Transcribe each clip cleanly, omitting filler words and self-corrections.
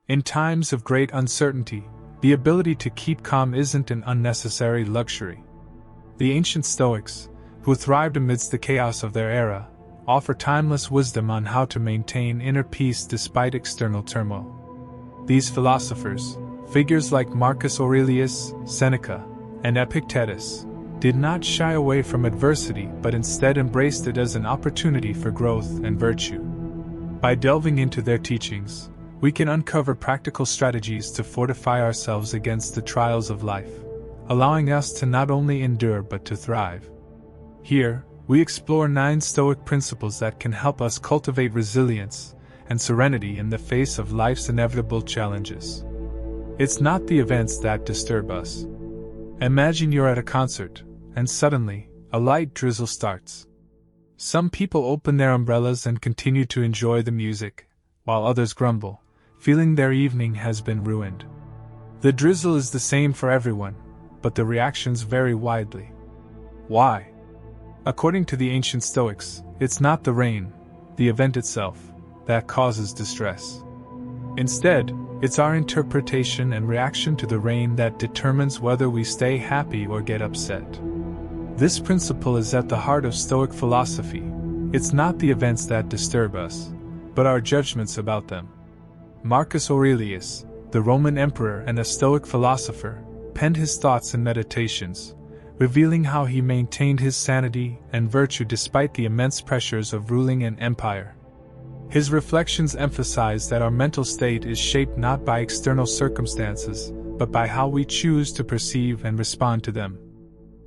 In times of great uncertainty, the ability to keep calm isn't an unnecessary luxury. The ancient Stoics, who thrived amidst the chaos of their era, offer timeless wisdom on how to maintain inner peace despite external turmoil. These philosophers, figures like Marcus Aurelius, Seneca, and Epictetus, did not shy away from adversity but instead embraced it as an opportunity for growth and virtue. By delving into their teachings, we can uncover practical strategies to fortify ourselves against the trials of life, allowing us to not only endure but to thrive. Here, we explore 9 Stoic principles that can help us cultivate resilience and serenity in the face of life's inevitable challenges. It's not the events that disturb us. Imagine you're at a concert, and suddenly, a light drizzle starts. Some people open their umbrellas and continue to enjoy the music, while others grumble, feeling their evening has been ruined. The drizzle is the same for everyone, but the reactions vary widely. Why? According to the ancient Stoics, it's not the rain, the event itself, that causes distress. Instead, it's our interpretation and reaction to the rain that determines whether we stay happy or get upset. This principle is at the heart of Stoic philosophy. It's not the events that disturb us, but our judgments about them. Marcus Aurelius, the Roman emperor and a Stoic philosopher, penned his thoughts and meditations, revealing how he maintained his sanity and virtue despite the immense pressures of ruling an empire. His reflections emphasize that our mental state is shaped not by external circumstances, but by how we choose to perceive and respond to them.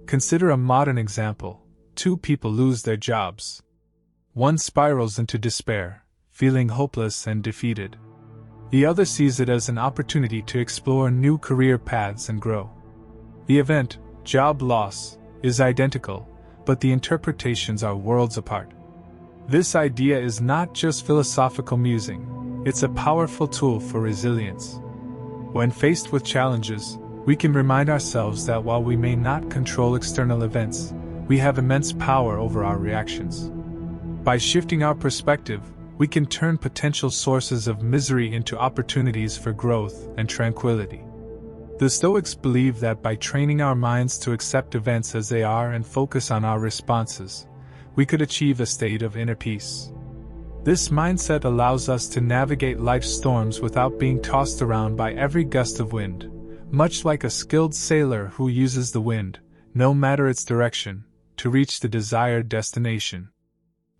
Consider a modern example. 2 people lose their jobs. One spirals into despair, feeling hopeless and defeated. The other sees it as an opportunity to explore new career paths and grow. The event, job loss, is identical, but the interpretations are worlds apart. This idea is not just philosophical musing, it's a powerful tool for resilience. When faced with challenges, we can remind ourselves that while we may not control external events, we have immense power over our reactions. By shifting our perspective, we can turn potential sources of misery into opportunities for growth and tranquility. The Stoics believe that by training our minds to accept events as they are and focus on our responses, we could achieve a state of inner peace. This mindset allows us to navigate life's storms without being tossed around by every gust of wind, much like a skilled sailor who uses the wind, no matter its direction, to reach the desired destination.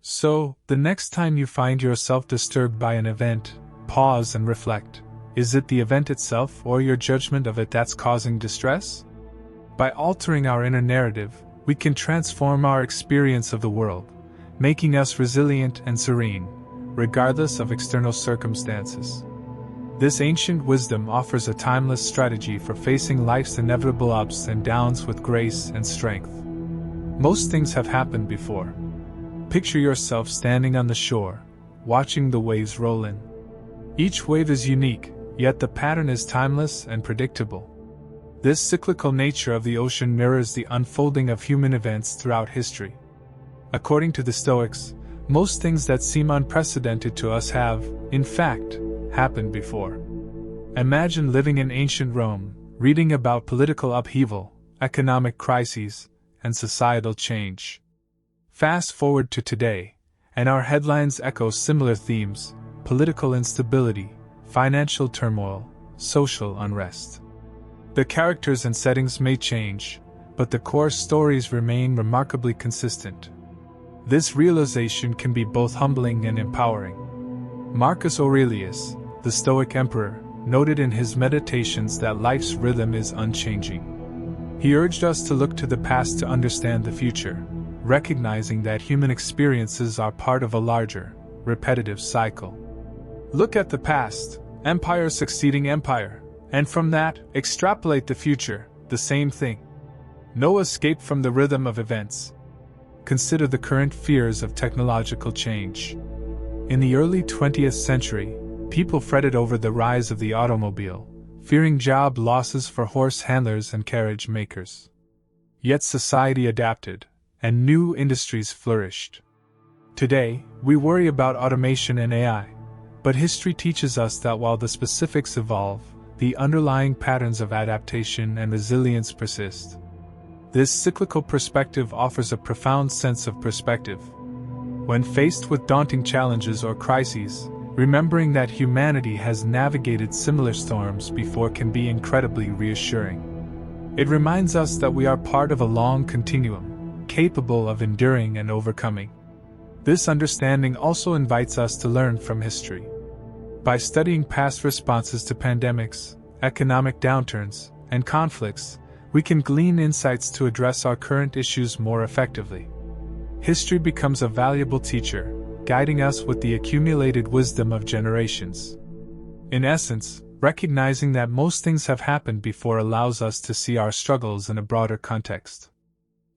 So, the next time you find yourself disturbed by an event, pause and reflect. Is it the event itself or your judgment of it that's causing distress? By altering our inner narrative, we can transform our experience of the world, making us resilient and serene, regardless of external circumstances. This ancient wisdom offers a timeless strategy for facing life's inevitable ups and downs with grace and strength. Most things have happened before. Picture yourself standing on the shore, watching the waves roll in. Each wave is unique, yet the pattern is timeless and predictable. This cyclical nature of the ocean mirrors the unfolding of human events throughout history. According to the Stoics, most things that seem unprecedented to us have, in fact, happened before. Imagine living in ancient Rome, reading about political upheaval, economic crises, and societal change. Fast forward to today, and our headlines echo similar themes: political instability, financial turmoil, social unrest. The characters and settings may change, but the core stories remain remarkably consistent. This realization can be both humbling and empowering. Marcus Aurelius, the Stoic emperor, noted in his meditations that life's rhythm is unchanging. He urged us to look to the past to understand the future, recognizing that human experiences are part of a larger, repetitive cycle. Look at the past, empire succeeding empire, and from that, extrapolate the future, the same thing. No escape from the rhythm of events. Consider the current fears of technological change. In the early 20th century, people fretted over the rise of the automobile, fearing job losses for horse handlers and carriage makers. Yet society adapted, and new industries flourished. Today, we worry about automation and AI, But history teaches us that while the specifics evolve, the underlying patterns of adaptation and resilience persist. This cyclical perspective offers a profound sense of perspective. When faced with daunting challenges or crises, remembering that humanity has navigated similar storms before can be incredibly reassuring. It reminds us that we are part of a long continuum, capable of enduring and overcoming. This understanding also invites us to learn from history. By studying past responses to pandemics, economic downturns, and conflicts, we can glean insights to address our current issues more effectively. History becomes a valuable teacher, guiding us with the accumulated wisdom of generations. In essence, recognizing that most things have happened before allows us to see our struggles in a broader context.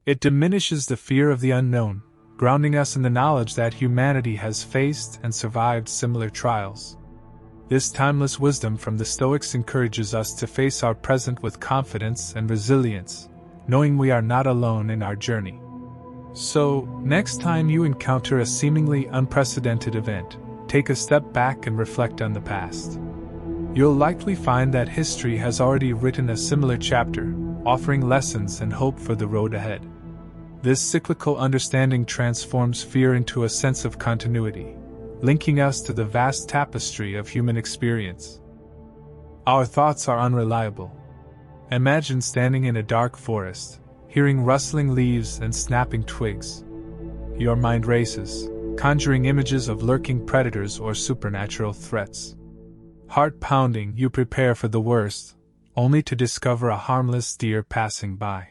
It diminishes the fear of the unknown, grounding us in the knowledge that humanity has faced and survived similar trials. This timeless wisdom from the Stoics encourages us to face our present with confidence and resilience, knowing we are not alone in our journey. So, next time you encounter a seemingly unprecedented event, take a step back and reflect on the past. You'll likely find that history has already written a similar chapter, offering lessons and hope for the road ahead. This cyclical understanding transforms fear into a sense of continuity, linking us to the vast tapestry of human experience. Our thoughts are unreliable. Imagine standing in a dark forest, hearing rustling leaves and snapping twigs. Your mind races, conjuring images of lurking predators or supernatural threats. Heart pounding, you prepare for the worst, only to discover a harmless deer passing by.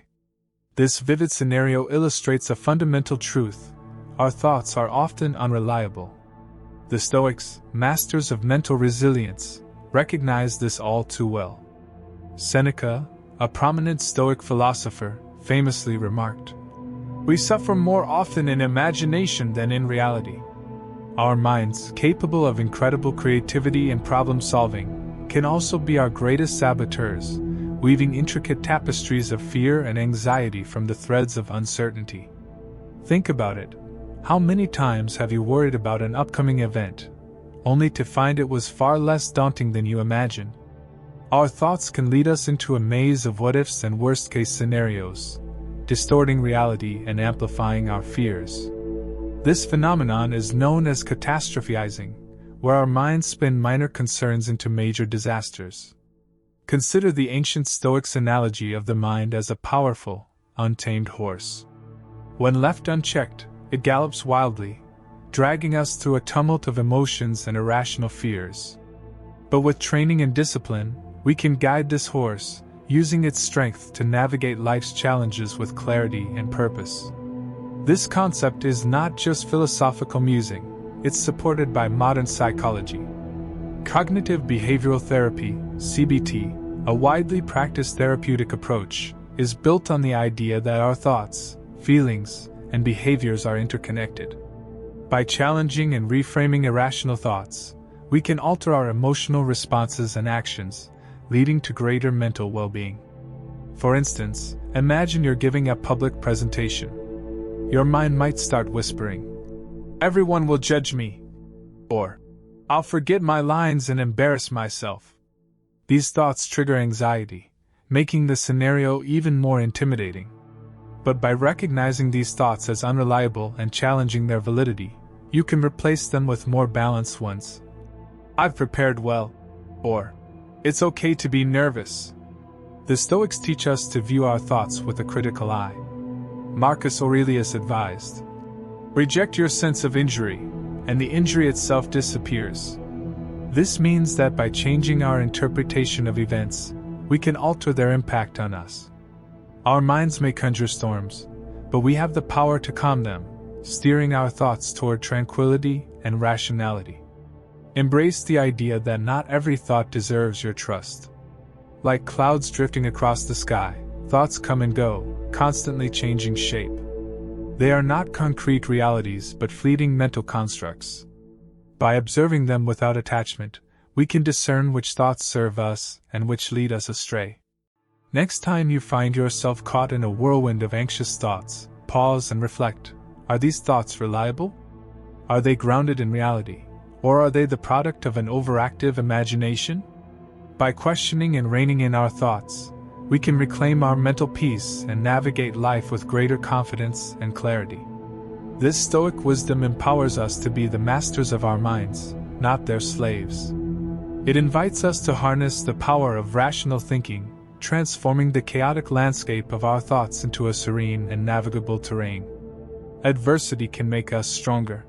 This vivid scenario illustrates a fundamental truth: our thoughts are often unreliable. The Stoics, masters of mental resilience, recognize this all too well. Seneca, a prominent Stoic philosopher, famously remarked, "We suffer more often in imagination than in reality." Our minds, capable of incredible creativity and problem-solving, can also be our greatest saboteurs, weaving intricate tapestries of fear and anxiety from the threads of uncertainty. Think about it. How many times have you worried about an upcoming event, only to find it was far less daunting than you imagined? Our thoughts can lead us into a maze of what-ifs and worst-case scenarios, distorting reality and amplifying our fears. This phenomenon is known as catastrophizing, where our minds spin minor concerns into major disasters. Consider the ancient Stoics' analogy of the mind as a powerful, untamed horse. When left unchecked, it gallops wildly, dragging us through a tumult of emotions and irrational fears. But with training and discipline, we can guide this horse, using its strength to navigate life's challenges with clarity and purpose. This concept is not just philosophical musing, it's supported by modern psychology. Cognitive behavioral therapy, CBT, a widely practiced therapeutic approach, is built on the idea that our thoughts, feelings, and behaviors are interconnected. By challenging and reframing irrational thoughts, we can alter our emotional responses and actions, leading to greater mental well-being. For instance, imagine you're giving a public presentation. Your mind might start whispering, "Everyone will judge me," or "I'll forget my lines and embarrass myself." These thoughts trigger anxiety, making the scenario even more intimidating. But by recognizing these thoughts as unreliable and challenging their validity, you can replace them with more balanced ones. "I've prepared well," or "It's okay to be nervous." The Stoics teach us to view our thoughts with a critical eye. Marcus Aurelius advised, "Reject your sense of injury, and the injury itself disappears." This means that by changing our interpretation of events, we can alter their impact on us. Our minds may conjure storms, but we have the power to calm them, steering our thoughts toward tranquility and rationality. Embrace the idea that not every thought deserves your trust. Like clouds drifting across the sky, thoughts come and go, constantly changing shape. They are not concrete realities but fleeting mental constructs. By observing them without attachment, we can discern which thoughts serve us and which lead us astray. Next time you find yourself caught in a whirlwind of anxious thoughts, pause and reflect. Are these thoughts reliable? Are they grounded in reality? Or are they the product of an overactive imagination? By questioning and reining in our thoughts, we can reclaim our mental peace and navigate life with greater confidence and clarity. This Stoic wisdom empowers us to be the masters of our minds, not their slaves. It invites us to harness the power of rational thinking, transforming the chaotic landscape of our thoughts into a serene and navigable terrain. Adversity can make us stronger.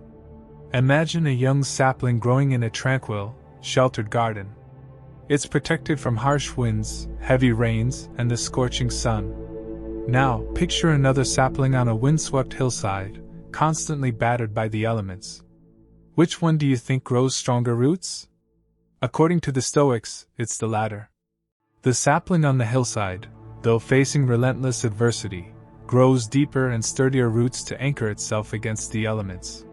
Imagine a young sapling growing in a tranquil, sheltered garden. It's protected from harsh winds, heavy rains, and the scorching sun. Now, picture another sapling on a windswept hillside, constantly battered by the elements. Which one do you think grows stronger roots? According to the Stoics, it's the latter. The sapling on the hillside, though facing relentless adversity, grows deeper and sturdier roots to anchor itself against the elements.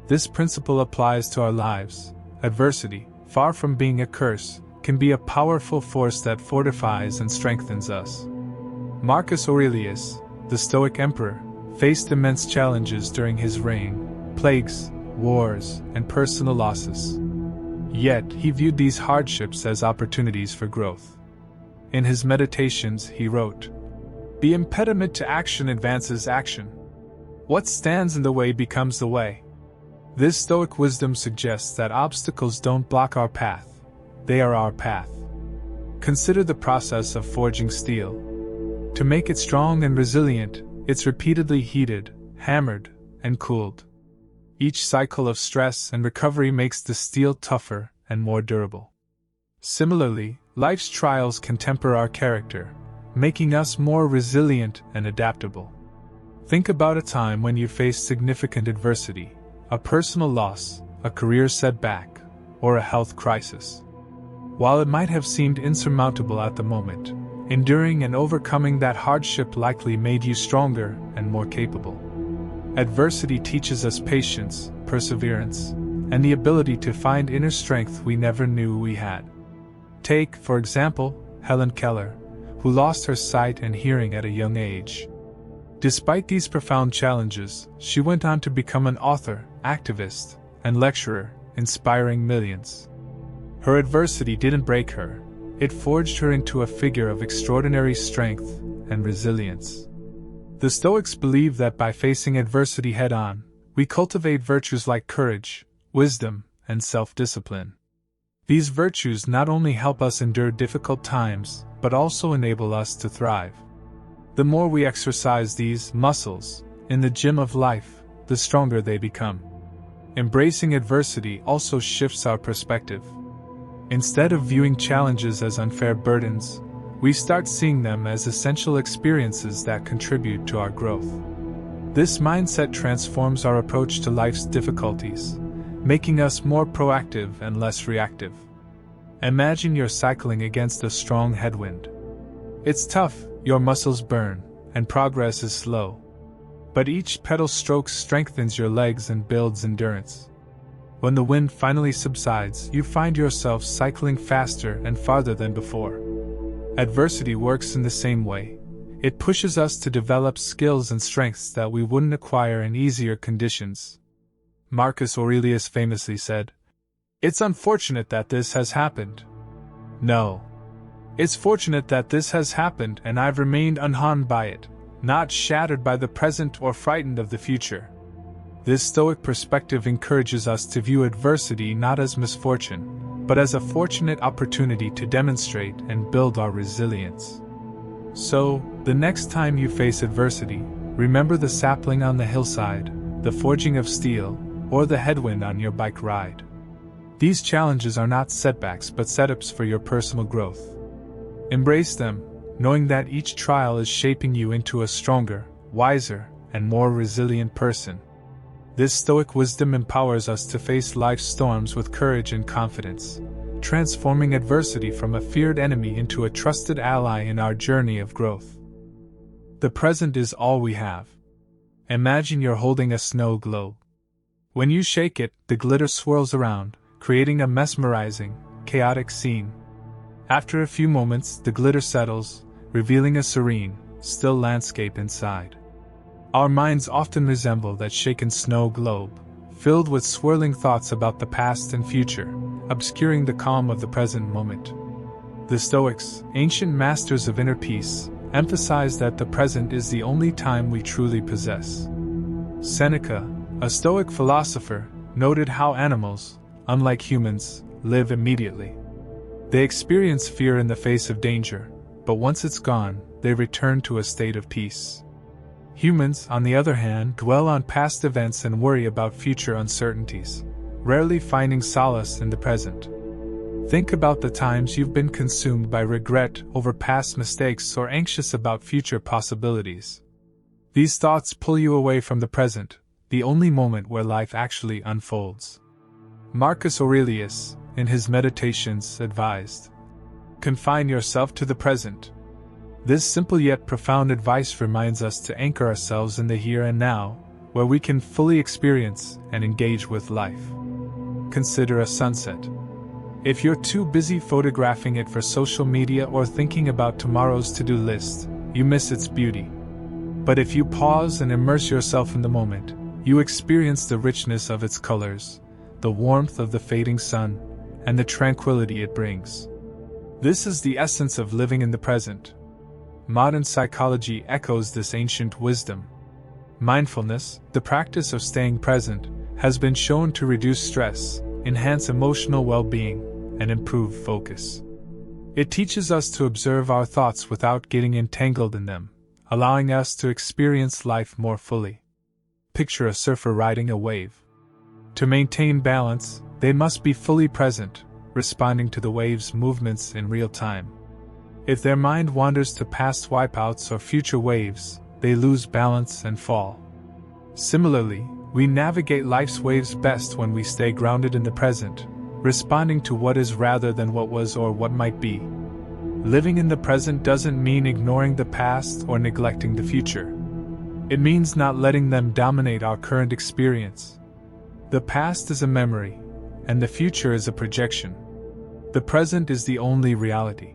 This principle applies to our lives. Adversity, far from being a curse, can be a powerful force that fortifies and strengthens us. Marcus Aurelius, the Stoic emperor, faced immense challenges during his reign: plagues, wars, and personal losses. Yet, he viewed these hardships as opportunities for growth. In his meditations, he wrote, "The impediment to action advances action. What stands in the way becomes the way." This Stoic wisdom suggests that obstacles don't block our path. They are our path. Consider the process of forging steel. To make it strong and resilient, it's repeatedly heated, hammered, and cooled. Each cycle of stress and recovery makes the steel tougher and more durable. Similarly, life's trials can temper our character, making us more resilient and adaptable. Think about a time when you faced significant adversity, a personal loss, a career setback, or a health crisis. While it might have seemed insurmountable at the moment, enduring and overcoming that hardship likely made you stronger and more capable. Adversity teaches us patience, perseverance, and the ability to find inner strength we never knew we had. Take, for example, Helen Keller, who lost her sight and hearing at a young age. Despite these profound challenges, she went on to become an author, activist, and lecturer, inspiring millions. Her adversity didn't break her, it forged her into a figure of extraordinary strength and resilience. The Stoics believe that by facing adversity head-on, we cultivate virtues like courage, wisdom, and self-discipline. These virtues not only help us endure difficult times, but also enable us to thrive. The more we exercise these muscles in the gym of life, the stronger they become. Embracing adversity also shifts our perspective. Instead of viewing challenges as unfair burdens, we start seeing them as essential experiences that contribute to our growth. This mindset transforms our approach to life's difficulties, making us more proactive and less reactive. Imagine you're cycling against a strong headwind. It's tough, your muscles burn, and progress is slow. But each pedal stroke strengthens your legs and builds endurance. When the wind finally subsides, you find yourself cycling faster and farther than before. Adversity works in the same way. It pushes us to develop skills and strengths that we wouldn't acquire in easier conditions. Marcus Aurelius famously said, "It's unfortunate that this has happened." No. It's fortunate that this has happened and I've remained unharmed by it, not shattered by the present or frightened of the future. This Stoic perspective encourages us to view adversity not as misfortune, but as a fortunate opportunity to demonstrate and build our resilience. So, the next time you face adversity, remember the sapling on the hillside, the forging of steel, or the headwind on your bike ride. These challenges are not setbacks but setups for your personal growth. Embrace them, knowing that each trial is shaping you into a stronger, wiser, and more resilient person. This Stoic wisdom empowers us to face life's storms with courage and confidence, transforming adversity from a feared enemy into a trusted ally in our journey of growth. The present is all we have. Imagine you're holding a snow globe. When you shake it, the glitter swirls around, creating a mesmerizing, chaotic scene. After a few moments, the glitter settles, revealing a serene, still landscape inside. Our minds often resemble that shaken snow globe, filled with swirling thoughts about the past and future, obscuring the calm of the present moment. The Stoics, ancient masters of inner peace, emphasize that the present is the only time we truly possess. Seneca, a Stoic philosopher, noted how animals, unlike humans, live immediately. They experience fear in the face of danger, but once it's gone, they return to a state of peace. Humans, on the other hand, dwell on past events and worry about future uncertainties, rarely finding solace in the present. Think about the times you've been consumed by regret over past mistakes or anxious about future possibilities. These thoughts pull you away from the present, the only moment where life actually unfolds. Marcus Aurelius, in his Meditations, advised, "Confine yourself to the present." This simple yet profound advice reminds us to anchor ourselves in the here and now, where we can fully experience and engage with life. Consider a sunset. If you're too busy photographing it for social media or thinking about tomorrow's to-do list, you miss its beauty. But if you pause and immerse yourself in the moment, you experience the richness of its colors, the warmth of the fading sun, and the tranquility it brings. This is the essence of living in the present. Modern psychology echoes this ancient wisdom. Mindfulness, the practice of staying present, has been shown to reduce stress, enhance emotional well-being, and improve focus. It teaches us to observe our thoughts without getting entangled in them, allowing us to experience life more fully. Picture a surfer riding a wave. To maintain balance, they must be fully present, responding to the wave's movements in real time. If their mind wanders to past wipeouts or future waves, they lose balance and fall. Similarly, we navigate life's waves best when we stay grounded in the present, responding to what is rather than what was or what might be. Living in the present doesn't mean ignoring the past or neglecting the future. It means not letting them dominate our current experience. The past is a memory, and the future is a projection. The present is the only reality.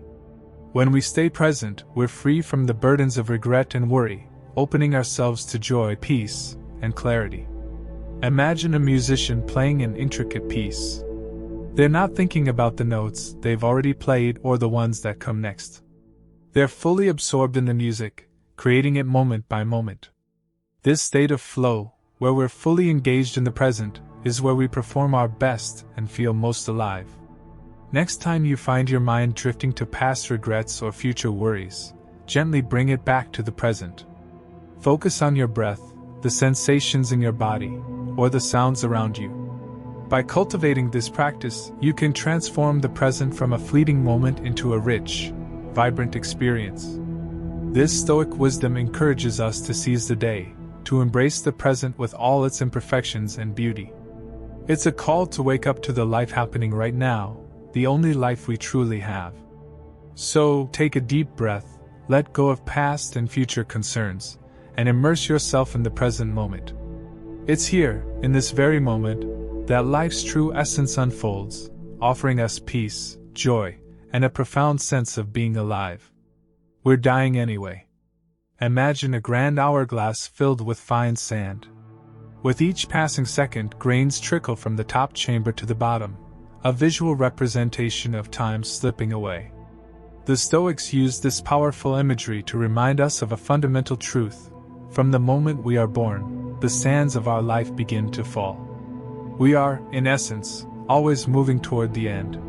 When we stay present, we're free from the burdens of regret and worry, opening ourselves to joy, peace, and clarity. Imagine a musician playing an intricate piece. They're not thinking about the notes they've already played or the ones that come next. They're fully absorbed in the music, creating it moment by moment. This state of flow, where we're fully engaged in the present, is where we perform our best and feel most alive. Next time you find your mind drifting to past regrets or future worries, gently bring it back to the present. Focus on your breath, the sensations in your body, or the sounds around you. By cultivating this practice, you can transform the present from a fleeting moment into a rich, vibrant experience. This Stoic wisdom encourages us to seize the day, to embrace the present with all its imperfections and beauty. It's a call to wake up to the life happening right now, the only life we truly have. So, take a deep breath, let go of past and future concerns, and immerse yourself in the present moment. It's here, in this very moment, that life's true essence unfolds, offering us peace, joy, and a profound sense of being alive. We're dying anyway. Imagine a grand hourglass filled with fine sand. With each passing second, grains trickle from the top chamber to the bottom, a visual representation of time slipping away. The Stoics used this powerful imagery to remind us of a fundamental truth. From the moment we are born, the sands of our life begin to fall. We are, in essence, always moving toward the end.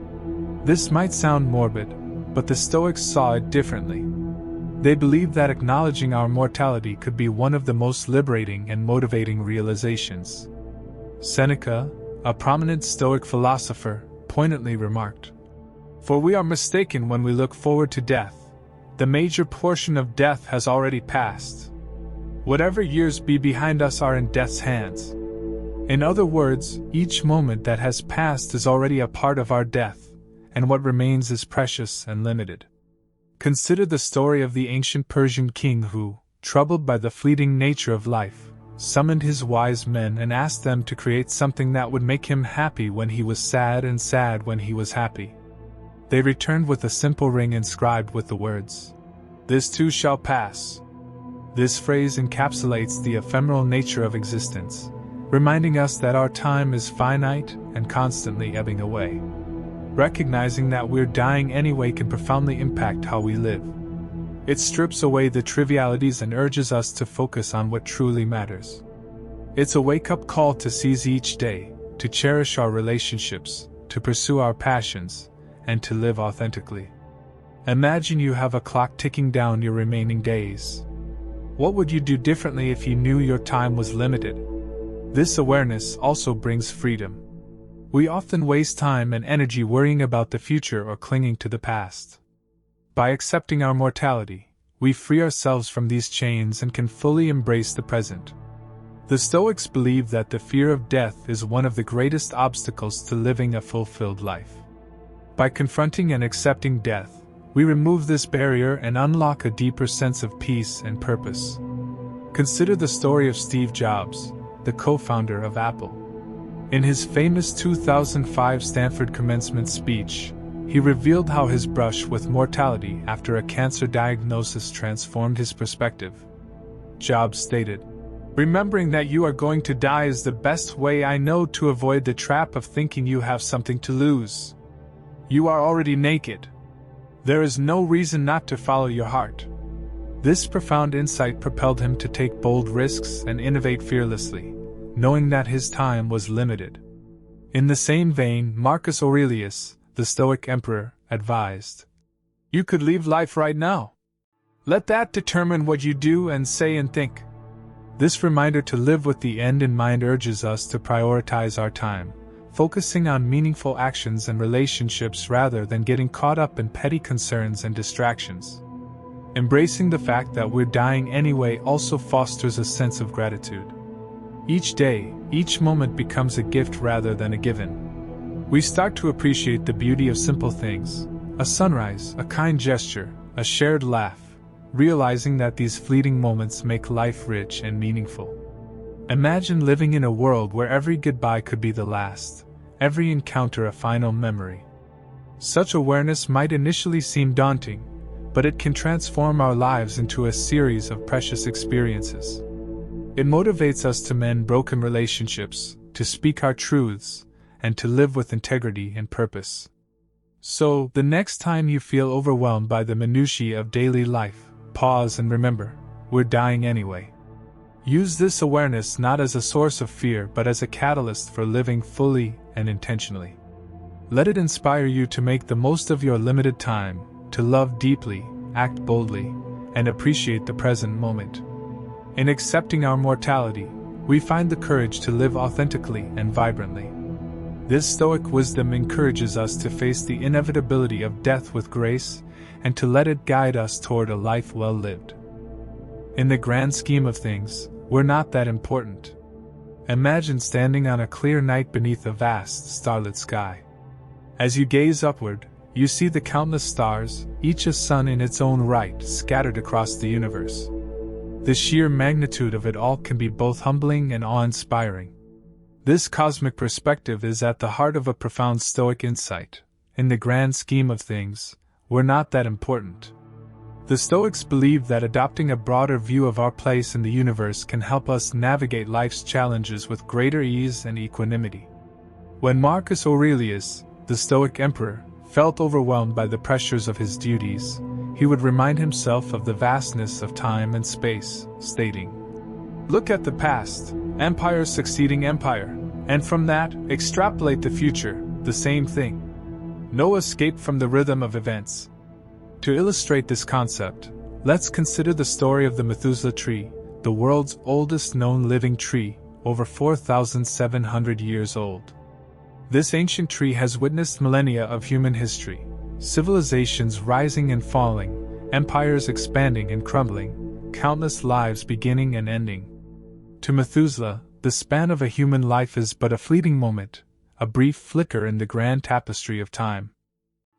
This might sound morbid, but the Stoics saw it differently. They believed that acknowledging our mortality could be one of the most liberating and motivating realizations. Seneca, a prominent Stoic philosopher, poignantly remarked, "For we are mistaken when we look forward to death. The major portion of death has already passed. Whatever years be behind us are in death's hands." In other words, each moment that has passed is already a part of our death, and what remains is precious and limited. Consider the story of the ancient Persian king who, troubled by the fleeting nature of life, summoned his wise men and asked them to create something that would make him happy when he was sad and sad when he was happy. They returned with a simple ring inscribed with the words, "This too shall pass." This phrase encapsulates the ephemeral nature of existence, reminding us that our time is finite and constantly ebbing away. Recognizing that we're dying anyway can profoundly impact how we live. It strips away the trivialities and urges us to focus on what truly matters. It's a wake-up call to seize each day, to cherish our relationships, to pursue our passions, and to live authentically. Imagine you have a clock ticking down your remaining days. What would you do differently if you knew your time was limited? This awareness also brings freedom. We often waste time and energy worrying about the future or clinging to the past. By accepting our mortality, we free ourselves from these chains and can fully embrace the present. The Stoics believe that the fear of death is one of the greatest obstacles to living a fulfilled life. By confronting and accepting death, we remove this barrier and unlock a deeper sense of peace and purpose. Consider the story of Steve Jobs, the co-founder of Apple. In his famous 2005 Stanford commencement speech, he revealed how his brush with mortality after a cancer diagnosis transformed his perspective. Jobs stated, "Remembering that you are going to die is the best way I know to avoid the trap of thinking you have something to lose. You are already naked. There is no reason not to follow your heart." This profound insight propelled him to take bold risks and innovate fearlessly, knowing that his time was limited. In the same vein, Marcus Aurelius, the Stoic emperor, advised, "You could leave life right now. Let that determine what you do and say and think." This reminder to live with the end in mind urges us to prioritize our time, focusing on meaningful actions and relationships rather than getting caught up in petty concerns and distractions. Embracing the fact that we're dying anyway also fosters a sense of gratitude. Each day, each moment becomes a gift rather than a given. We start to appreciate the beauty of simple things, a sunrise, a kind gesture, a shared laugh, realizing that these fleeting moments make life rich and meaningful. Imagine living in a world where every goodbye could be the last, every encounter a final memory. Such awareness might initially seem daunting, but it can transform our lives into a series of precious experiences. It motivates us to mend broken relationships, to speak our truths, and to live with integrity and purpose. So, the next time you feel overwhelmed by the minutiae of daily life, pause and remember, we're dying anyway. Use this awareness not as a source of fear but as a catalyst for living fully and intentionally. Let it inspire you to make the most of your limited time, to love deeply, act boldly, and appreciate the present moment. In accepting our mortality, we find the courage to live authentically and vibrantly. This Stoic wisdom encourages us to face the inevitability of death with grace and to let it guide us toward a life well lived. In the grand scheme of things, we're not that important. Imagine standing on a clear night beneath a vast, starlit sky. As you gaze upward, you see the countless stars, each a sun in its own right, scattered across the universe. The sheer magnitude of it all can be both humbling and awe-inspiring. This cosmic perspective is at the heart of a profound Stoic insight. In the grand scheme of things, we're not that important. The Stoics believe that adopting a broader view of our place in the universe can help us navigate life's challenges with greater ease and equanimity. When Marcus Aurelius, the Stoic emperor, felt overwhelmed by the pressures of his duties, he would remind himself of the vastness of time and space, stating, "Look at the past, empire succeeding empire, and from that, extrapolate the future, the same thing. No escape from the rhythm of events." To illustrate this concept, let's consider the story of the Methuselah tree, the world's oldest known living tree, over 4,700 years old. This ancient tree has witnessed millennia of human history, civilizations rising and falling, empires expanding and crumbling, countless lives beginning and ending. To Methuselah, the span of a human life is but a fleeting moment, a brief flicker in the grand tapestry of time.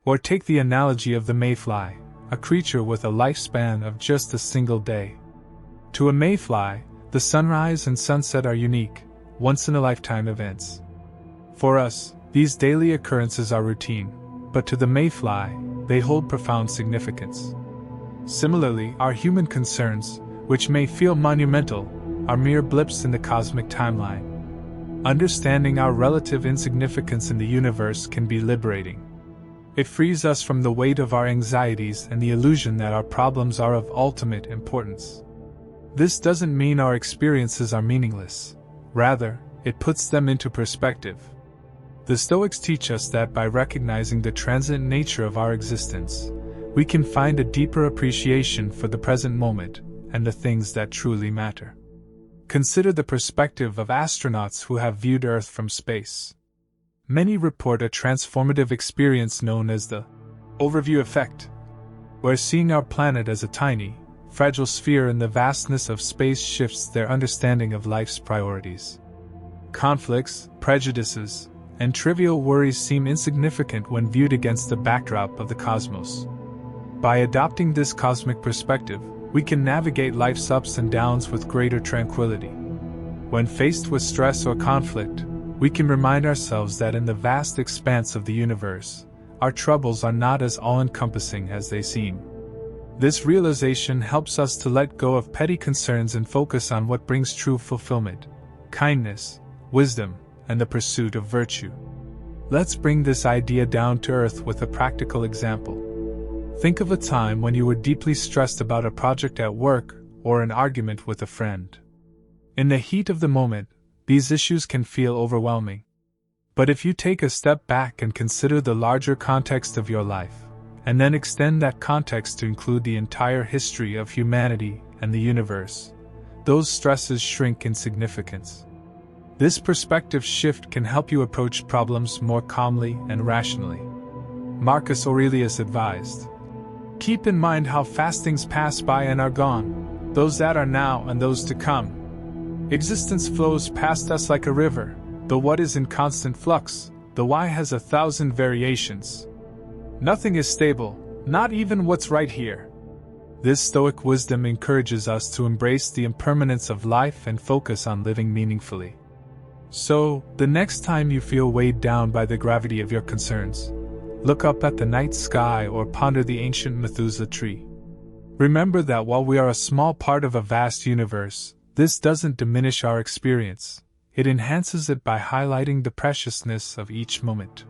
Or take the analogy of the mayfly, a creature with a lifespan of just a single day. To a mayfly, the sunrise and sunset are unique, once-in-a-lifetime events. For us, these daily occurrences are routine, but to the mayfly, they hold profound significance. Similarly, our human concerns, which may feel monumental, are mere blips in the cosmic timeline. Understanding our relative insignificance in the universe can be liberating. It frees us from the weight of our anxieties and the illusion that our problems are of ultimate importance. This doesn't mean our experiences are meaningless. Rather, it puts them into perspective. The Stoics teach us that by recognizing the transient nature of our existence, we can find a deeper appreciation for the present moment and the things that truly matter. Consider the perspective of astronauts who have viewed Earth from space. Many report a transformative experience known as the overview effect, where seeing our planet as a tiny, fragile sphere in the vastness of space shifts their understanding of life's priorities. Conflicts, prejudices, and trivial worries seem insignificant when viewed against the backdrop of the cosmos. By adopting this cosmic perspective, we can navigate life's ups and downs with greater tranquility. When faced with stress or conflict, we can remind ourselves that in the vast expanse of the universe, our troubles are not as all-encompassing as they seem. This realization helps us to let go of petty concerns and focus on what brings true fulfillment, kindness, wisdom, and the pursuit of virtue. Let's bring this idea down to earth with a practical example. Think of a time when you were deeply stressed about a project at work or an argument with a friend. In the heat of the moment, these issues can feel overwhelming. But if you take a step back and consider the larger context of your life, and then extend that context to include the entire history of humanity and the universe, those stresses shrink in significance. This perspective shift can help you approach problems more calmly and rationally. Marcus Aurelius advised, "Keep in mind how fast things pass by and are gone, those that are now and those to come. Existence flows past us like a river, the what is in constant flux, the why has 1,000 variations. Nothing is stable, not even what's right here." This Stoic wisdom encourages us to embrace the impermanence of life and focus on living meaningfully. So, the next time you feel weighed down by the gravity of your concerns, look up at the night sky or ponder the ancient Methuselah tree. Remember that while we are a small part of a vast universe, this doesn't diminish our experience. It enhances it by highlighting the preciousness of each moment.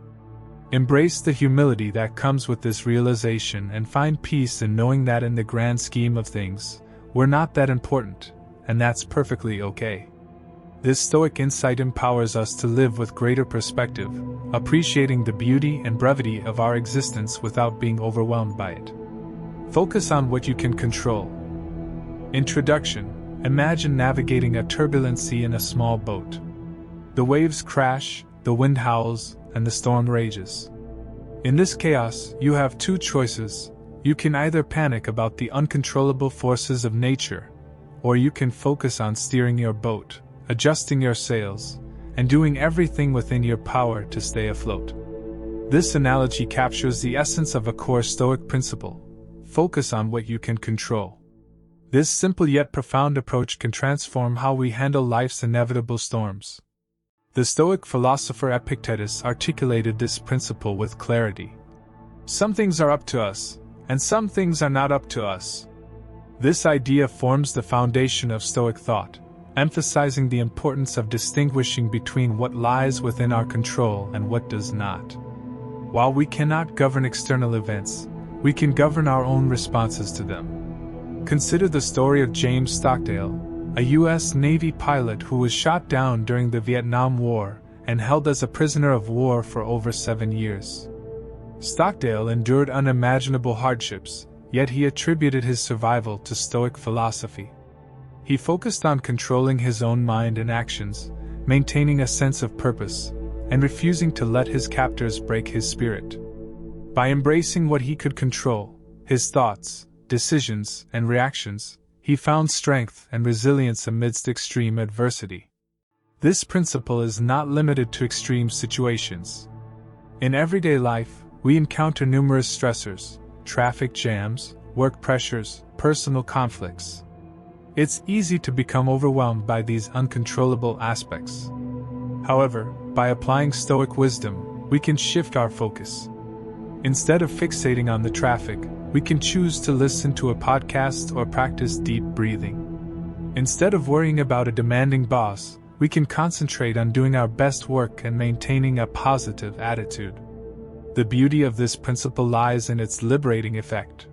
Embrace the humility that comes with this realization and find peace in knowing that in the grand scheme of things, we're not that important, and that's perfectly okay. This Stoic insight empowers us to live with greater perspective, appreciating the beauty and brevity of our existence without being overwhelmed by it. Focus on what you can control. Introduction. Imagine navigating a turbulent sea in a small boat. The waves crash, the wind howls, and the storm rages. In this chaos, you have two choices. You can either panic about the uncontrollable forces of nature, or you can focus on steering your boat, adjusting your sails, and doing everything within your power to stay afloat. This analogy captures the essence of a core Stoic principle: focus on what you can control. This simple yet profound approach can transform how we handle life's inevitable storms. The Stoic philosopher Epictetus articulated this principle with clarity. Some things are up to us, and some things are not up to us. This idea forms the foundation of Stoic thought, emphasizing the importance of distinguishing between what lies within our control and what does not. While we cannot govern external events, we can govern our own responses to them. Consider the story of James Stockdale, a U.S. Navy pilot who was shot down during the Vietnam War and held as a prisoner of war for over 7 years. Stockdale endured unimaginable hardships, yet he attributed his survival to Stoic philosophy. He focused on controlling his own mind and actions, maintaining a sense of purpose, and refusing to let his captors break his spirit. By embracing what he could control, his thoughts, decisions, and reactions, he found strength and resilience amidst extreme adversity. This principle is not limited to extreme situations. In everyday life, we encounter numerous stressors: traffic jams, work pressures, personal conflicts. It's easy to become overwhelmed by these uncontrollable aspects. However, by applying Stoic wisdom, we can shift our focus. Instead of fixating on the traffic, we can choose to listen to a podcast or practice deep breathing. Instead of worrying about a demanding boss, we can concentrate on doing our best work and maintaining a positive attitude. The beauty of this principle lies in its liberating effect.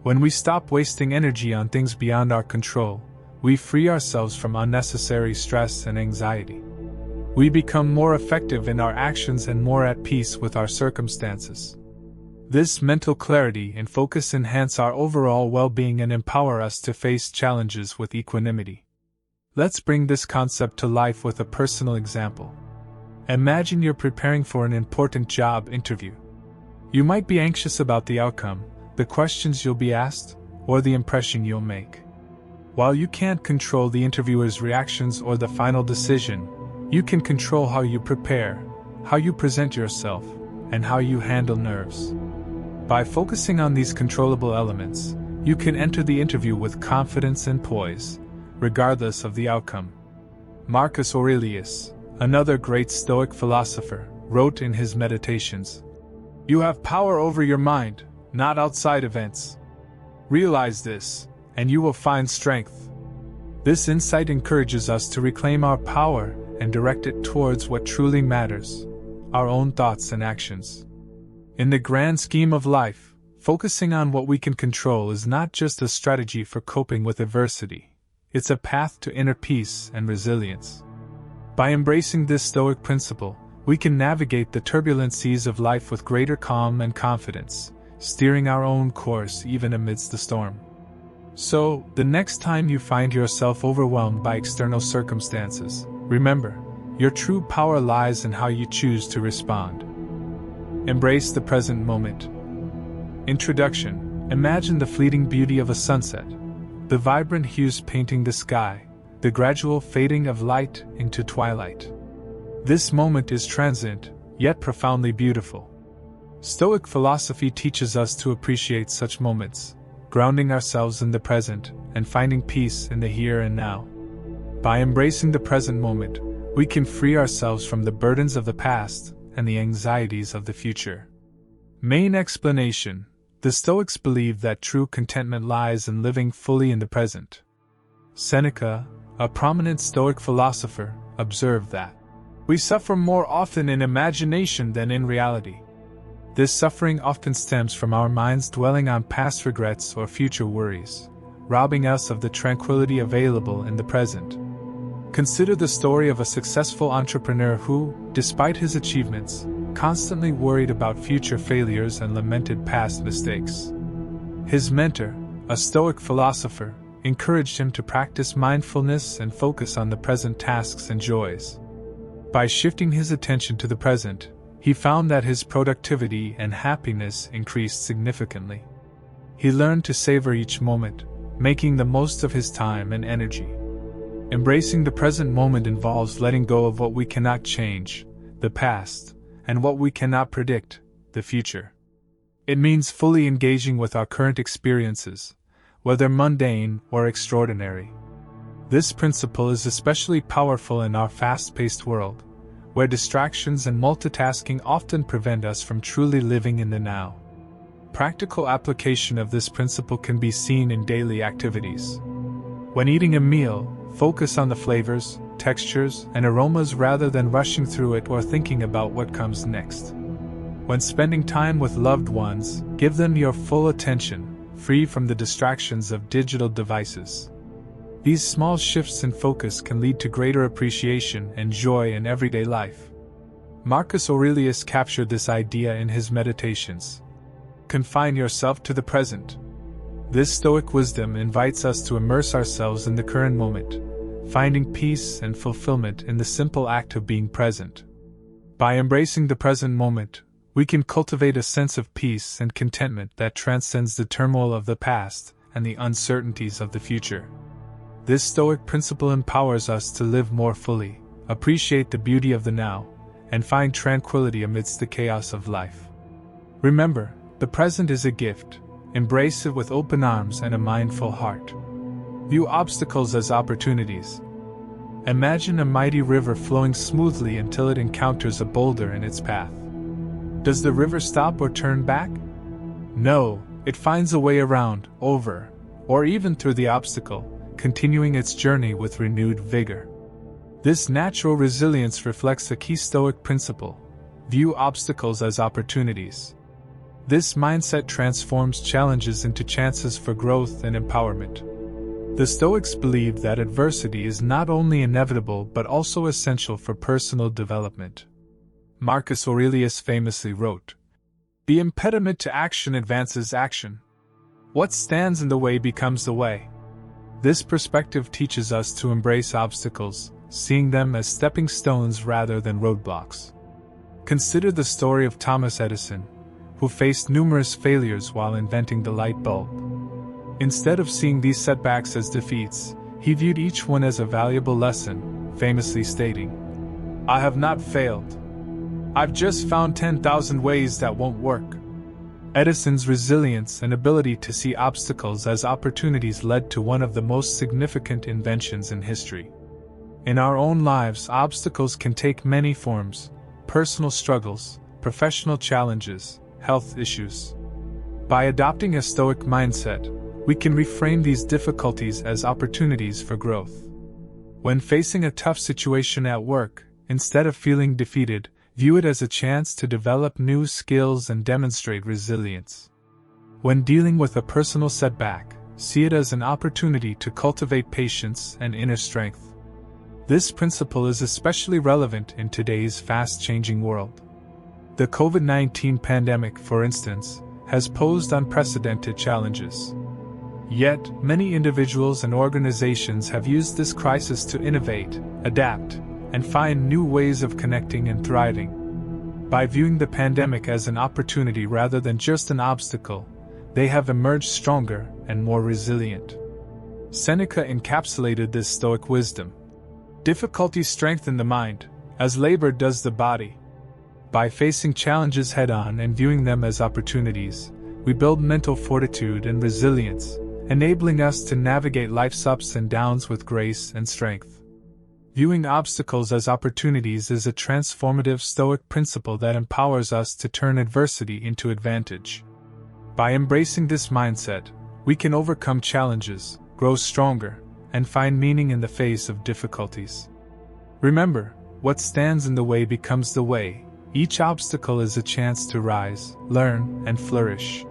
When we stop wasting energy on things beyond our control, we free ourselves from unnecessary stress and anxiety. We become more effective in our actions and more at peace with our circumstances. This mental clarity and focus enhance our overall well-being and empower us to face challenges with equanimity. Let's bring this concept to life with a personal example. Imagine you're preparing for an important job interview. You might be anxious about the outcome, the questions you'll be asked, or the impression you'll make. While you can't control the interviewer's reactions or the final decision, you can control how you prepare, how you present yourself, and how you handle nerves. By focusing on these controllable elements, you can enter the interview with confidence and poise, regardless of the outcome. Marcus Aurelius, another great Stoic philosopher, wrote in his Meditations, "You have power over your mind, not outside events. Realize this, and you will find strength." This insight encourages us to reclaim our power and direct it towards what truly matters, our own thoughts and actions. In the grand scheme of life, focusing on what we can control is not just a strategy for coping with adversity, it's a path to inner peace and resilience. By embracing this Stoic principle, we can navigate the turbulent seas of life with greater calm and confidence, steering our own course even amidst the storm. So, the next time you find yourself overwhelmed by external circumstances, remember, your true power lies in how you choose to respond. Embrace the present moment. Introduction. Imagine the fleeting beauty of a sunset, the vibrant hues painting the sky, the gradual fading of light into twilight. This moment is transient, yet profoundly beautiful. Stoic philosophy teaches us to appreciate such moments, grounding ourselves in the present and finding peace in the here and now. By embracing the present moment, we can free ourselves from the burdens of the past and the anxieties of the future. Main explanation: the Stoics believe that true contentment lies in living fully in the present. Seneca, a prominent Stoic philosopher, observed that we suffer more often in imagination than in reality. This suffering often stems from our minds dwelling on past regrets or future worries, robbing us of the tranquility available in the present. Consider the story of a successful entrepreneur who, despite his achievements, constantly worried about future failures and lamented past mistakes. His mentor, a Stoic philosopher, encouraged him to practice mindfulness and focus on the present tasks and joys. By shifting his attention to the present, he found that his productivity and happiness increased significantly. He learned to savor each moment, making the most of his time and energy. Embracing the present moment involves letting go of what we cannot change, the past, and what we cannot predict, the future. It means fully engaging with our current experiences, whether mundane or extraordinary. This principle is especially powerful in our fast-paced world, where distractions and multitasking often prevent us from truly living in the now. Practical application of this principle can be seen in daily activities. When eating a meal, focus on the flavors, textures, and aromas rather than rushing through it or thinking about what comes next. When spending time with loved ones, give them your full attention, free from the distractions of digital devices. These small shifts in focus can lead to greater appreciation and joy in everyday life. Marcus Aurelius captured this idea in his Meditations. Confine yourself to the present. This Stoic wisdom invites us to immerse ourselves in the current moment, finding peace and fulfillment in the simple act of being present. By embracing the present moment, we can cultivate a sense of peace and contentment that transcends the turmoil of the past and the uncertainties of the future. This Stoic principle empowers us to live more fully, appreciate the beauty of the now, and find tranquility amidst the chaos of life. Remember, the present is a gift. Embrace it with open arms and a mindful heart. View obstacles as opportunities. Imagine a mighty river flowing smoothly until it encounters a boulder in its path. Does the river stop or turn back? No, it finds a way around, over, or even through the obstacle, continuing its journey with renewed vigor. This natural resilience reflects a key Stoic principle: view obstacles as opportunities. This mindset transforms challenges into chances for growth and empowerment. The Stoics believed that adversity is not only inevitable but also essential for personal development. Marcus Aurelius famously wrote, "The impediment to action advances action. What stands in the way becomes the way." This perspective teaches us to embrace obstacles, seeing them as stepping stones rather than roadblocks. Consider the story of Thomas Edison, who faced numerous failures while inventing the light bulb. Instead of seeing these setbacks as defeats, he viewed each one as a valuable lesson, famously stating, "I have not failed. I've just found 10,000 ways that won't work." Edison's resilience and ability to see obstacles as opportunities led to one of the most significant inventions in history. In our own lives, obstacles can take many forms: personal struggles, professional challenges, health issues. By adopting a Stoic mindset, we can reframe these difficulties as opportunities for growth. When facing a tough situation at work, instead of feeling defeated, view it as a chance to develop new skills and demonstrate resilience. When dealing with a personal setback, see it as an opportunity to cultivate patience and inner strength. This principle is especially relevant in today's fast-changing world. The COVID-19 pandemic, for instance, has posed unprecedented challenges. Yet, many individuals and organizations have used this crisis to innovate, adapt, and find new ways of connecting and thriving. By viewing the pandemic as an opportunity rather than just an obstacle, they have emerged stronger and more resilient. Seneca encapsulated this Stoic wisdom: "Difficulties strengthen the mind, as labor does the body." By facing challenges head-on and viewing them as opportunities, we build mental fortitude and resilience, enabling us to navigate life's ups and downs with grace and strength. Viewing obstacles as opportunities is a transformative Stoic principle that empowers us to turn adversity into advantage. By embracing this mindset, we can overcome challenges, grow stronger, and find meaning in the face of difficulties. Remember, what stands in the way becomes the way. Each obstacle is a chance to rise, learn, and flourish.